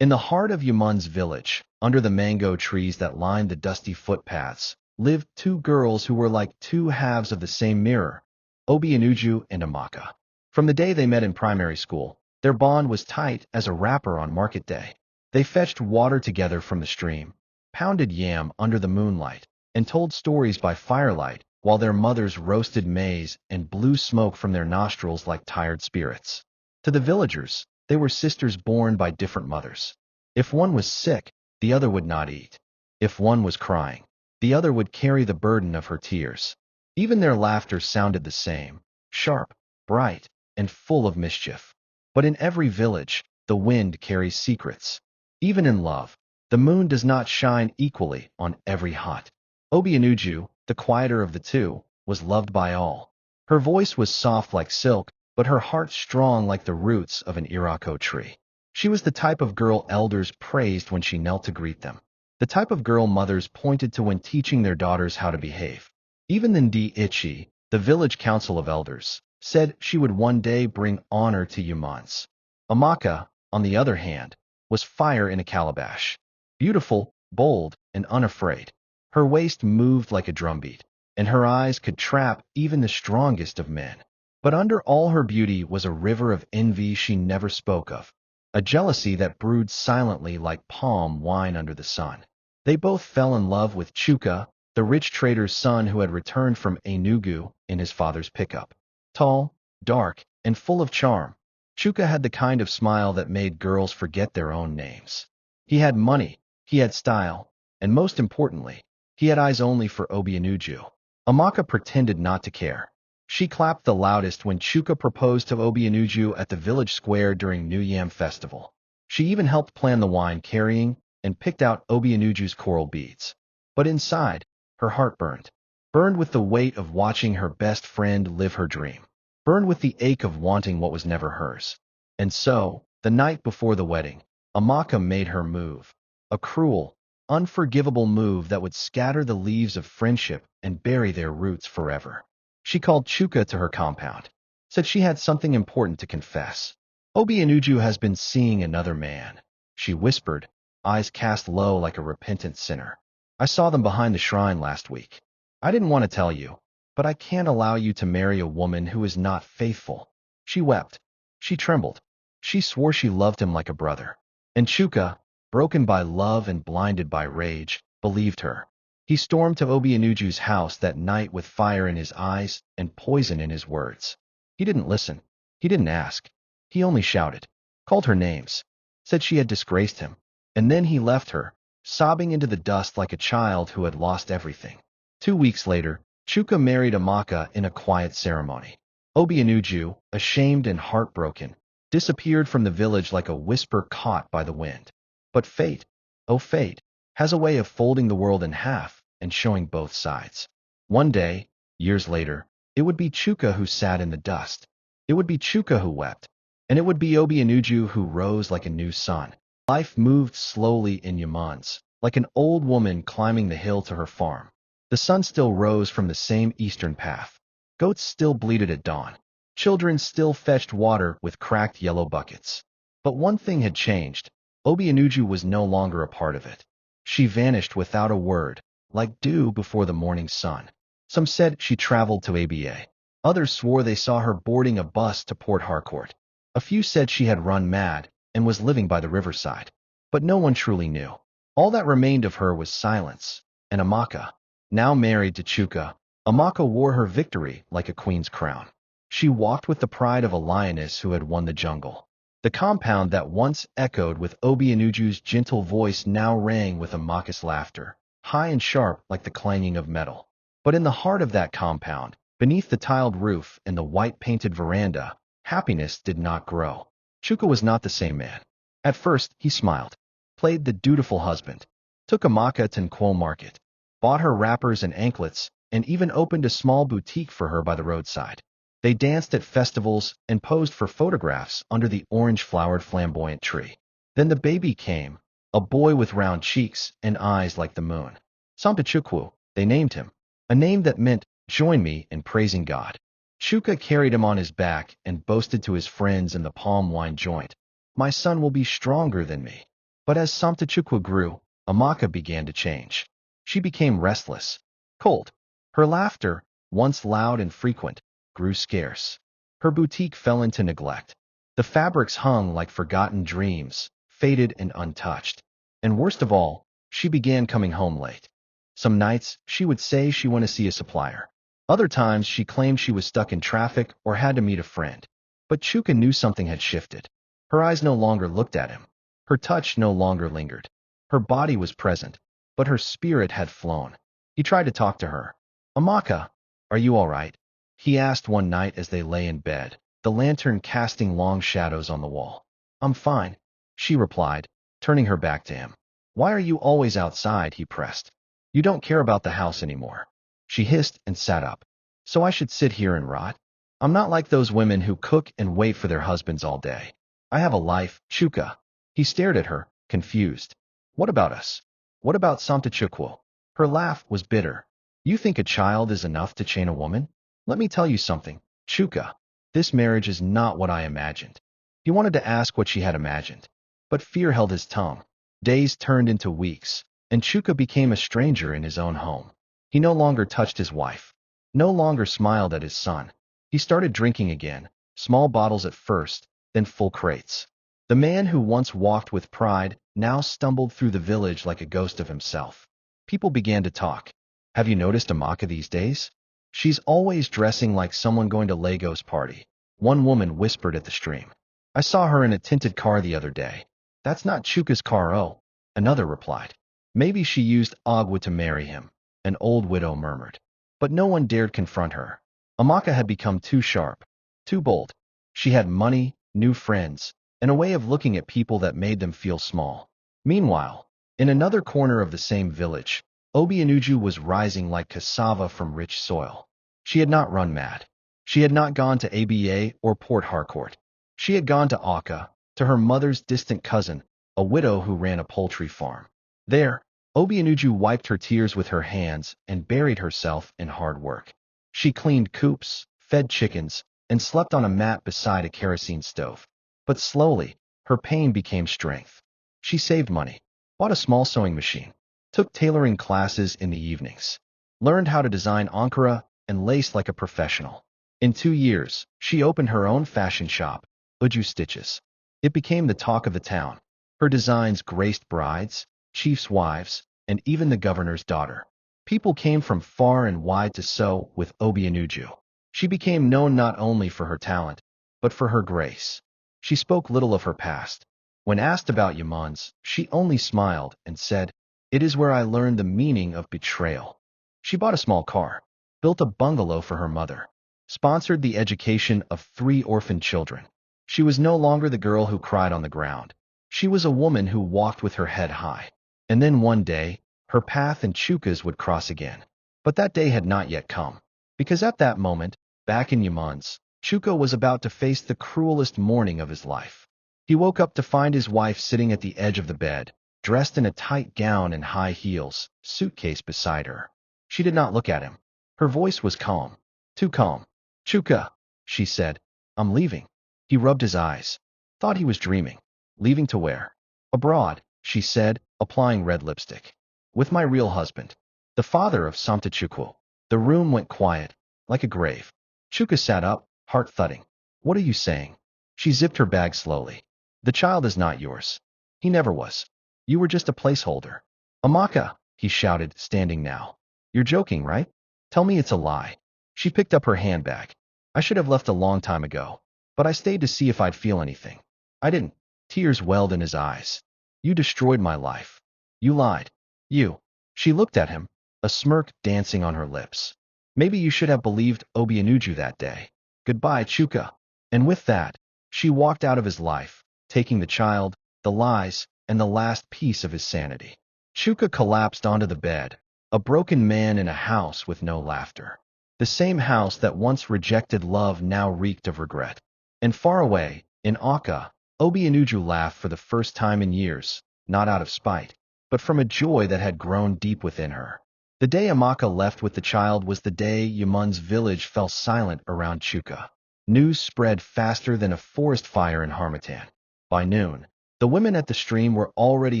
In the heart of Yaman's village, under the mango trees that lined the dusty footpaths, lived two girls who were like two halves of the same mirror, Obianuju and Amaka. From the day they met in primary school, their bond was tight as a wrapper on market day. They fetched water together from the stream, pounded yam under the moonlight, and told stories by firelight while their mothers roasted maize and blew smoke from their nostrils like tired spirits. To the villagers, they were sisters born by different mothers. If one was sick, the other would not eat. If one was crying, the other would carry the burden of her tears. Even their laughter sounded the same, sharp, bright, and full of mischief. But in every village, the wind carries secrets. Even in love, the moon does not shine equally on every hut. Obianuju, the quieter of the two, was loved by all. Her voice was soft like silk, but her heart strong like the roots of an irako tree. She was the type of girl elders praised when she knelt to greet them. The type of girl mothers pointed to when teaching their daughters how to behave. Even the Ndi-Ichi, the village council of elders, said she would one day bring honor to Yumans. Amaka, on the other hand, was fire in a calabash. Beautiful, bold, and unafraid. Her waist moved like a drumbeat, and her eyes could trap even the strongest of men. But under all her beauty was a river of envy she never spoke of, a jealousy that brewed silently like palm wine under the sun. They both fell in love with Chuka, the rich trader's son who had returned from Enugu in his father's pickup. Tall, dark, and full of charm, Chuka had the kind of smile that made girls forget their own names. He had money, he had style, and most importantly, he had eyes only for Obianuju. Amaka pretended not to care. She clapped the loudest when Chuka proposed to Obianuju at the village square during New Yam festival. She even helped plan the wine carrying and picked out Obianuju's coral beads. But inside, her heart burned. Burned with the weight of watching her best friend live her dream. Burned with the ache of wanting what was never hers. And so, the night before the wedding, Amaka made her move. A cruel, unforgivable move that would scatter the leaves of friendship and bury their roots forever. She called Chuka to her compound, said she had something important to confess. Obianuju has been seeing another man, she whispered, eyes cast low like a repentant sinner. I saw them behind the shrine last week. I didn't want to tell you, but I can't allow you to marry a woman who is not faithful. She wept. She trembled. She swore she loved him like a brother. And Chuka, broken by love and blinded by rage, believed her. He stormed to Obianuju's house that night with fire in his eyes and poison in his words. He didn't listen. He didn't ask. He only shouted, called her names, said she had disgraced him, and then he left her, sobbing into the dust like a child who had lost everything. 2 weeks later, Chuka married Amaka in a quiet ceremony. Obianuju, ashamed and heartbroken, disappeared from the village like a whisper caught by the wind. But fate, oh fate, has a way of folding the world in half and showing both sides. One day, years later, it would be Chuka who sat in the dust. It would be Chuka who wept, and it would be Obianuju who rose like a new sun. Life moved slowly in Yamans, like an old woman climbing the hill to her farm. The sun still rose from the same eastern path. Goats still bleated at dawn. Children still fetched water with cracked yellow buckets. But one thing had changed. Obianuju was no longer a part of it. She vanished without a word, like dew before the morning sun. Some said she traveled to ABA. Others swore they saw her boarding a bus to Port Harcourt. A few said she had run mad and was living by the riverside. But no one truly knew. All that remained of her was silence, and Amaka. Now married to Chuka, Amaka wore her victory like a queen's crown. She walked with the pride of a lioness who had won the jungle. The compound that once echoed with Obianuju's gentle voice now rang with Amaka's laughter, high and sharp like the clanging of metal. But in the heart of that compound, beneath the tiled roof and the white-painted veranda, happiness did not grow. Chuka was not the same man. At first, he smiled, played the dutiful husband, took Amaka to Nkwon Market, bought her wrappers and anklets, and even opened a small boutique for her by the roadside. They danced at festivals and posed for photographs under the orange-flowered flamboyant tree. Then the baby came, a boy with round cheeks and eyes like the moon. Sampachukwu, they named him, a name that meant, join me in praising God. Chuka carried him on his back and boasted to his friends in the palm wine joint, my son will be stronger than me. But as Samtachukwu grew, Amaka began to change. She became restless, cold. Her laughter, once loud and frequent, grew scarce. Her boutique fell into neglect. The fabrics hung like forgotten dreams, faded and untouched. And worst of all, she began coming home late. Some nights, she would say she wanted to see a supplier. Other times, she claimed she was stuck in traffic or had to meet a friend. But Chuka knew something had shifted. Her eyes no longer looked at him. Her touch no longer lingered. Her body was present, but her spirit had flown. He tried to talk to her. Amaka, are you all right? He asked one night as they lay in bed, the lantern casting long shadows on the wall. I'm fine, she replied, turning her back to him. Why are you always outside? He pressed. You don't care about the house anymore. She hissed and sat up. So I should sit here and rot? I'm not like those women who cook and wait for their husbands all day. I have a life, Chuka. He stared at her, confused. What about us? What about Samtachukwu? Her laugh was bitter. You think a child is enough to chain a woman? Let me tell you something, Chuka. This marriage is not what I imagined. He wanted to ask what she had imagined, but fear held his tongue. Days turned into weeks, and Chuka became a stranger in his own home. He no longer touched his wife, no longer smiled at his son. He started drinking again, small bottles at first, then full crates. The man who once walked with pride now stumbled through the village like a ghost of himself. People began to talk. Have you noticed Amaka these days? She's always dressing like someone going to Lego's party. One woman whispered at the stream. I saw her in a tinted car the other day. That's not Chuka's car, oh, another replied. Maybe she used Agua to marry him, an old widow murmured. But no one dared confront her. Amaka had become too sharp, too bold. She had money, new friends, and a way of looking at people that made them feel small. Meanwhile, in another corner of the same village, Obianuju was rising like cassava from rich soil. She had not run mad. She had not gone to ABA or Port Harcourt. She had gone to Aka, to her mother's distant cousin, a widow who ran a poultry farm. There, Obianuju wiped her tears with her hands and buried herself in hard work. She cleaned coops, fed chickens, and slept on a mat beside a kerosene stove. But slowly, her pain became strength. She saved money, bought a small sewing machine, took tailoring classes in the evenings, learned how to design ankara and lace like a professional. In 2 years, she opened her own fashion shop, Uju Stitches. It became the talk of the town. Her designs graced brides, chiefs' wives, and even the governor's daughter. People came from far and wide to sew with Obianuju. She became known not only for her talent, but for her grace. She spoke little of her past. When asked about Yaman's, she only smiled and said, It is where I learned the meaning of betrayal. She bought a small car, built a bungalow for her mother, sponsored the education of 3 orphan children. She was no longer the girl who cried on the ground. She was a woman who walked with her head high. And then one day, her path and Chuka's would cross again. But that day had not yet come. Because at that moment, back in Yaman's, Chuka was about to face the cruelest morning of his life. He woke up to find his wife sitting at the edge of the bed, dressed in a tight gown and high heels, suitcase beside her. She did not look at him. Her voice was calm, too calm. Chuka, she said, I'm leaving. He rubbed his eyes. Thought he was dreaming. Leaving to where? Abroad, she said, applying red lipstick. With my real husband, the father of Samtachukwu. The room went quiet, like a grave. Chuka sat up, heart thudding. What are you saying? She zipped her bag slowly. The child is not yours. He never was. You were just a placeholder. Amaka, he shouted, standing now. You're joking, right? Tell me it's a lie. She picked up her handbag. I should have left a long time ago, but I stayed to see if I'd feel anything. I didn't. Tears welled in his eyes. You destroyed my life. You lied. You. She looked at him, a smirk dancing on her lips. Maybe you should have believed Obianuju that day. Goodbye, Chuka. And with that, she walked out of his life, taking the child, the lies, and the last piece of his sanity. Chuka collapsed onto the bed, a broken man in a house with no laughter. The same house that once rejected love now reeked of regret. And far away, in Aka, Obianuju laughed for the first time in years, not out of spite, but from a joy that had grown deep within her. The day Amaka left with the child was the day Yaman's village fell silent around Chuka. News spread faster than a forest fire in Harmattan. By noon, The women at the stream were already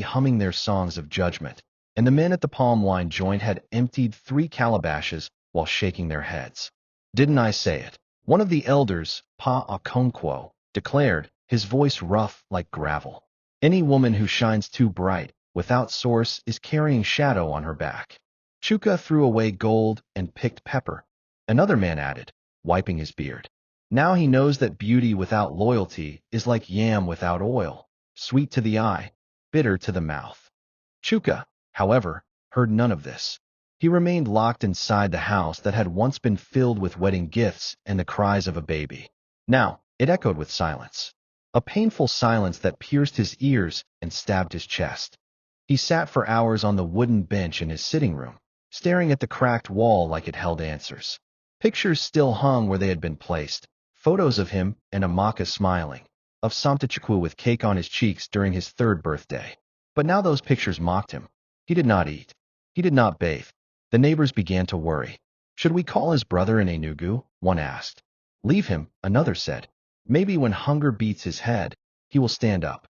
humming their songs of judgment, and the men at the palm wine joint had emptied 3 calabashes while shaking their heads. Didn't I say it? One of the elders, Pa Okonkwo, declared, his voice rough like gravel. Any woman who shines too bright, without source, is carrying shadow on her back. Chuka threw away gold and picked pepper. Another man added, wiping his beard. Now he knows that beauty without loyalty is like yam without oil, sweet to the eye, bitter to the mouth. Chuka, however, heard none of this. He remained locked inside the house that had once been filled with wedding gifts and the cries of a baby. Now, it echoed with silence. A painful silence that pierced his ears and stabbed his chest. He sat for hours on the wooden bench in his sitting room, staring at the cracked wall like it held answers. Pictures still hung where they had been placed, photos of him and Amaka smiling, of Samtachukwu with cake on his cheeks during his 3rd birthday. But now those pictures mocked him. He did not eat. He did not bathe. The neighbors began to worry. Should we call his brother in Enugu? One asked. Leave him, another said. Maybe when hunger beats his head, he will stand up.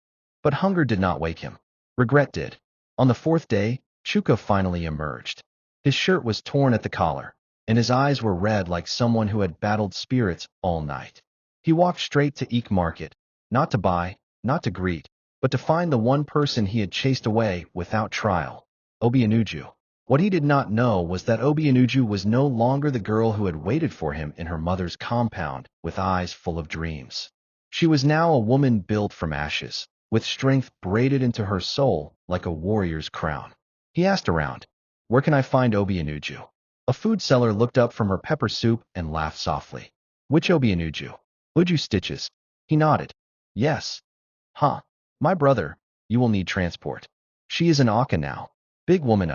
But hunger did not wake him. Regret did. On the 4th day, Chuka finally emerged. His shirt was torn at the collar, and his eyes were red like someone who had battled spirits all night. He walked straight to Eek Market, not to buy, not to greet, but to find the one person he had chased away without trial, Obianuju. What he did not know was that Obianuju was no longer the girl who had waited for him in her mother's compound with eyes full of dreams. She was now a woman built from ashes, with strength braided into her soul like a warrior's crown. He asked around, where can I find Obianuju? A food seller looked up from her pepper soup and laughed softly. Which Obianuju? Uju Stitches. He nodded. Yes. Huh. My brother, you will need transport. She is an Aka now. Big woman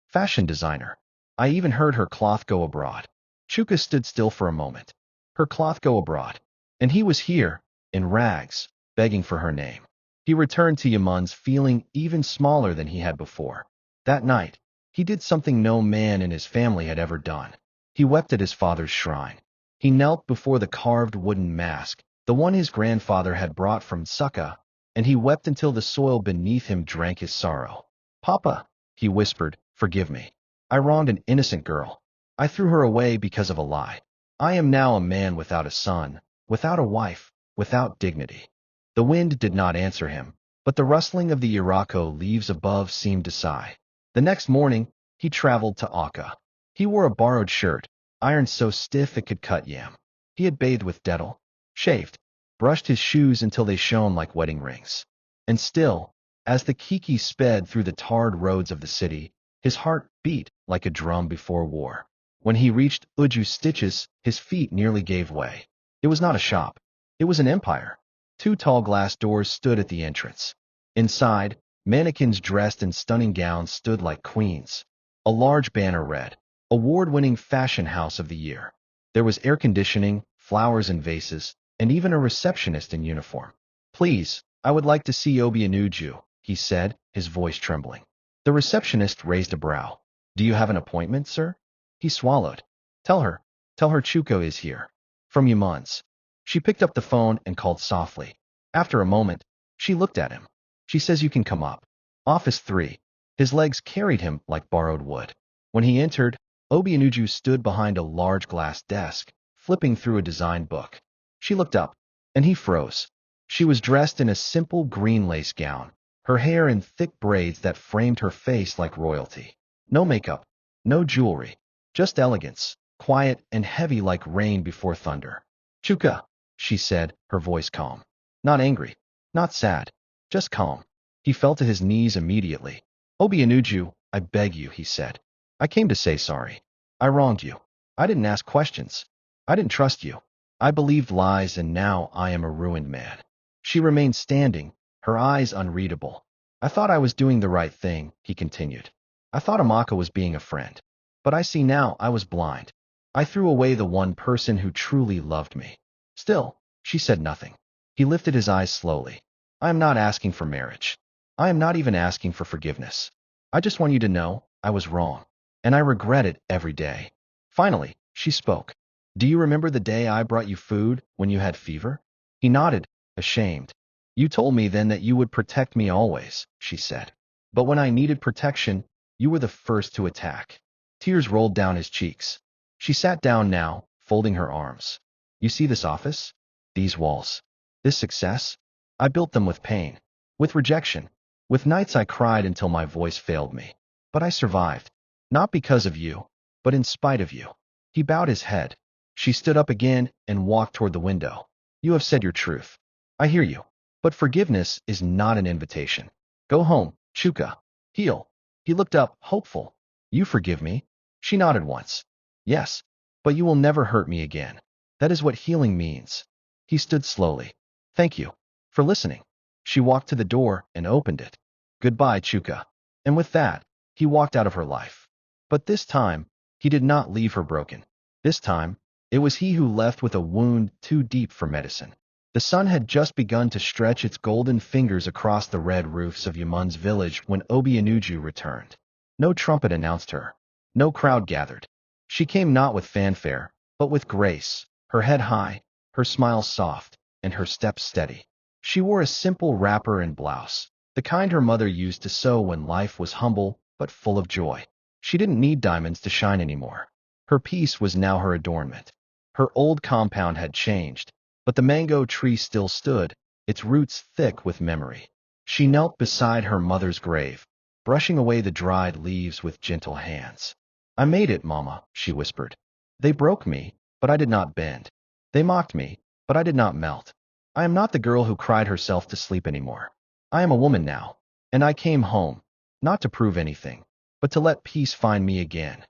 fashion designer. I even heard her cloth go abroad. Chuka stood still for a moment. Her cloth go abroad. And he was here, in rags, begging for her name. He returned to Yaman's feeling even smaller than he had before. That night, he did something no man in his family had ever done. He wept at his father's shrine. He knelt before the carved wooden mask, the one his grandfather had brought from Succa, and he wept until the soil beneath him drank his sorrow. Papa, he whispered, forgive me. I wronged an innocent girl. I threw her away because of a lie. I am now a man without a son, without a wife, without dignity. The wind did not answer him, but the rustling of the Irako leaves above seemed to sigh. The next morning, he traveled to Aka. He wore a borrowed shirt, ironed so stiff it could cut yam. He had bathed with Dettol, shaved, brushed his shoes until they shone like wedding rings. And still, as the Kiki sped through the tarred roads of the city, his heart beat like a drum before war. When he reached Uju Stitches, his feet nearly gave way. It was not a shop. It was an empire. 2 tall glass doors stood at the entrance. Inside, mannequins dressed in stunning gowns stood like queens. A large banner read, Award-winning Fashion House of the Year. There was air conditioning, flowers in vases, and even a receptionist in uniform. Please, I would like to see Obianuju, he said, his voice trembling. The receptionist raised a brow. Do you have an appointment, sir? He swallowed. Tell her Chuko is here. From Yaman's. She picked up the phone and called softly. After a moment, she looked at him. She says you can come up. Office 3. His legs carried him like borrowed wood. When he entered, Obianuju stood behind a large glass desk, flipping through a design book. She looked up, and he froze. She was dressed in a simple green lace gown, her hair in thick braids that framed her face like royalty. No makeup, no jewelry, just elegance, quiet and heavy like rain before thunder. Chuka, she said, her voice calm. Not angry, not sad, just calm. He fell to his knees immediately. Obianuju, I beg you, he said. I came to say sorry. I wronged you. I didn't ask questions. I didn't trust you. I believed lies, and now I am a ruined man. She remained standing, her eyes unreadable. I thought I was doing the right thing, he continued. I thought Amaka was being a friend. But I see now I was blind. I threw away the one person who truly loved me. Still, she said nothing. He lifted his eyes slowly. I am not asking for marriage. I am not even asking for forgiveness. I just want you to know I was wrong. And I regret it every day. Finally, she spoke. Do you remember the day I brought you food when you had fever? He nodded, ashamed. You told me then that you would protect me always, she said. But when I needed protection, you were the first to attack. Tears rolled down his cheeks. She sat down now, folding her arms. You see this office? These walls? This success? I built them with pain, with rejection, with nights I cried until my voice failed me. But I survived. Not because of you, but in spite of you. He bowed his head. She stood up again and walked toward the window. You have said your truth. I hear you. But forgiveness is not an invitation. Go home, Chuka. Heal. He looked up, hopeful. You forgive me? She nodded once. Yes, but you will never hurt me again. That is what healing means. He stood slowly. Thank you for listening. She walked to the door and opened it. Goodbye, Chuka. And with that, he walked out of her life. But this time, he did not leave her broken. This time, it was he who left with a wound too deep for medicine. The sun had just begun to stretch its golden fingers across the red roofs of Yamun's village when Obianuju returned. No trumpet announced her. No crowd gathered. She came not with fanfare, but with grace, her head high, her smile soft, and her steps steady. She wore a simple wrapper and blouse, the kind her mother used to sew when life was humble but full of joy. She didn't need diamonds to shine anymore. Her peace was now her adornment. Her old compound had changed, but the mango tree still stood, its roots thick with memory. She knelt beside her mother's grave, brushing away the dried leaves with gentle hands. I made it, Mama, she whispered. They broke me, but I did not bend. They mocked me, but I did not melt. I am not the girl who cried herself to sleep anymore. I am a woman now, and I came home, not to prove anything, but to let peace find me again.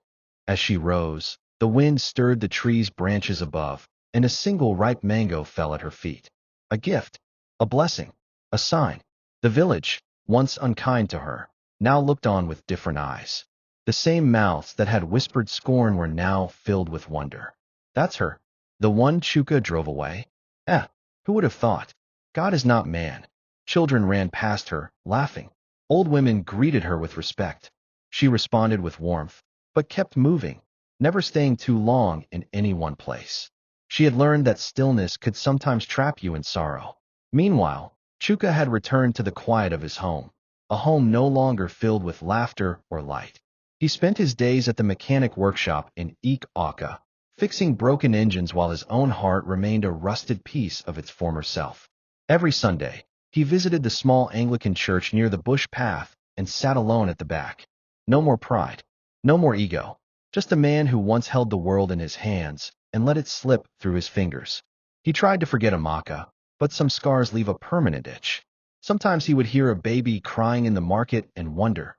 As she rose, the wind stirred the tree's branches above, and a single ripe mango fell at her feet. A gift, a blessing, a sign. The village, once unkind to her, now looked on with different eyes. The same mouths that had whispered scorn were now filled with wonder. That's her. The one Chuka drove away? Who would have thought? God is not man. Children ran past her, laughing. Old women greeted her with respect. She responded with warmth, but kept moving, never staying too long in any one place. She had learned that stillness could sometimes trap you in sorrow. Meanwhile, Chuka had returned to the quiet of his home, a home no longer filled with laughter or light. He spent his days at the mechanic workshop in Ik-Aka, fixing broken engines while his own heart remained a rusted piece of its former self. Every Sunday, he visited the small Anglican church near the bush path and sat alone at the back. No more pride, no more ego, just a man who once held the world in his hands and let it slip through his fingers. He tried to forget Amaka, but some scars leave a permanent itch. Sometimes he would hear a baby crying in the market and wonder,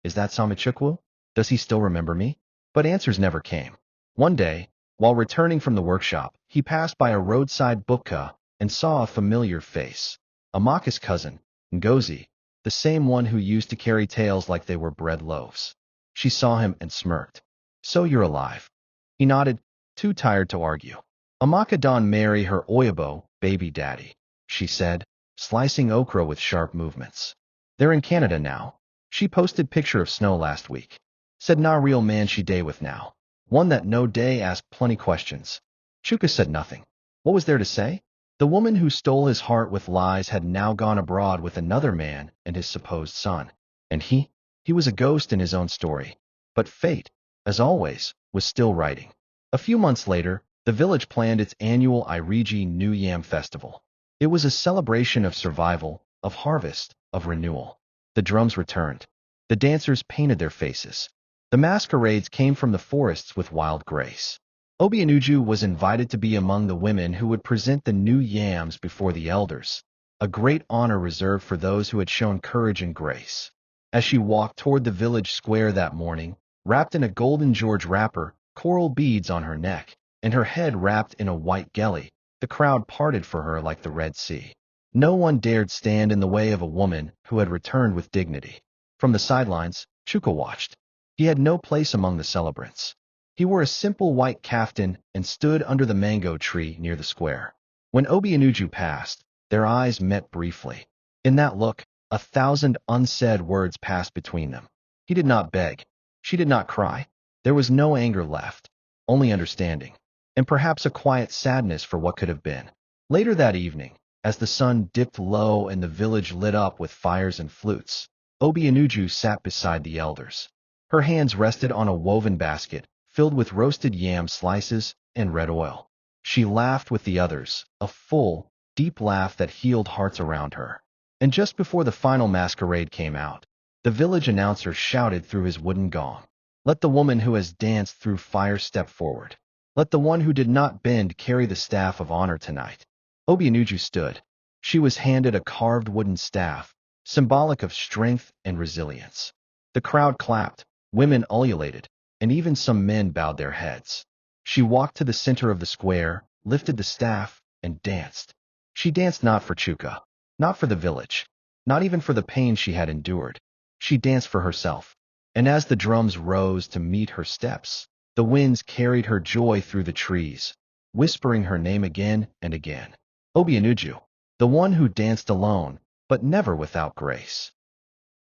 is that Samichukwu? Does he still remember me? But answers never came. One day, while returning from the workshop, he passed by a roadside bukka and saw a familiar face. Amaka's cousin, Ngozi, the same one who used to carry tales like they were bread loaves. She saw him and smirked. So you're alive. He nodded, too tired to argue. Amaka don't marry her Oyabo, baby daddy, she said, slicing okra with sharp movements. They're in Canada now. She posted picture of snow last week. Said nah real man she day with now. One that no day asked plenty questions. Chuka said nothing. What was there to say? The woman who stole his heart with lies had now gone abroad with another man and his supposed son. And he was a ghost in his own story. But fate, as always, was still writing. A few months later, the village planned its annual Iriji New Yam Festival. It was a celebration of survival, of harvest, of renewal. The drums returned. The dancers painted their faces. The masquerades came from the forests with wild grace. Obianuju was invited to be among the women who would present the new yams before the elders, a great honor reserved for those who had shown courage and grace. As she walked toward the village square that morning, wrapped in a golden George wrapper, coral beads on her neck, and her head wrapped in a white gelly, the crowd parted for her like the Red Sea. No one dared stand in the way of a woman who had returned with dignity. From the sidelines, Chuka watched. He had no place among the celebrants. He wore a simple white kaftan and stood under the mango tree near the square. When Obianuju passed, their eyes met briefly. In that look, 1,000 unsaid words passed between them. He did not beg. She did not cry. There was no anger left, only understanding, and perhaps a quiet sadness for what could have been. Later that evening, As the sun dipped low and the village lit up with fires and flutes, Obianuju sat beside the elders. Her hands rested on a woven basket filled with roasted yam slices and red oil. She laughed with the others, a full, deep laugh that healed hearts around her. And just before the final masquerade came out, the village announcer shouted through his wooden gong, "Let the woman who has danced through fire step forward. Let the one who did not bend carry the staff of honor tonight." Obianuju stood. She was handed a carved wooden staff, symbolic of strength and resilience. The crowd clapped, women ululated, and even some men bowed their heads. She walked to the center of the square, lifted the staff, and danced. She danced not for Chuka, not for the village, not even for the pain she had endured. She danced for herself. And as the drums rose to meet her steps, the winds carried her joy through the trees, whispering her name again and again. Obianuju, the one who danced alone, but never without grace.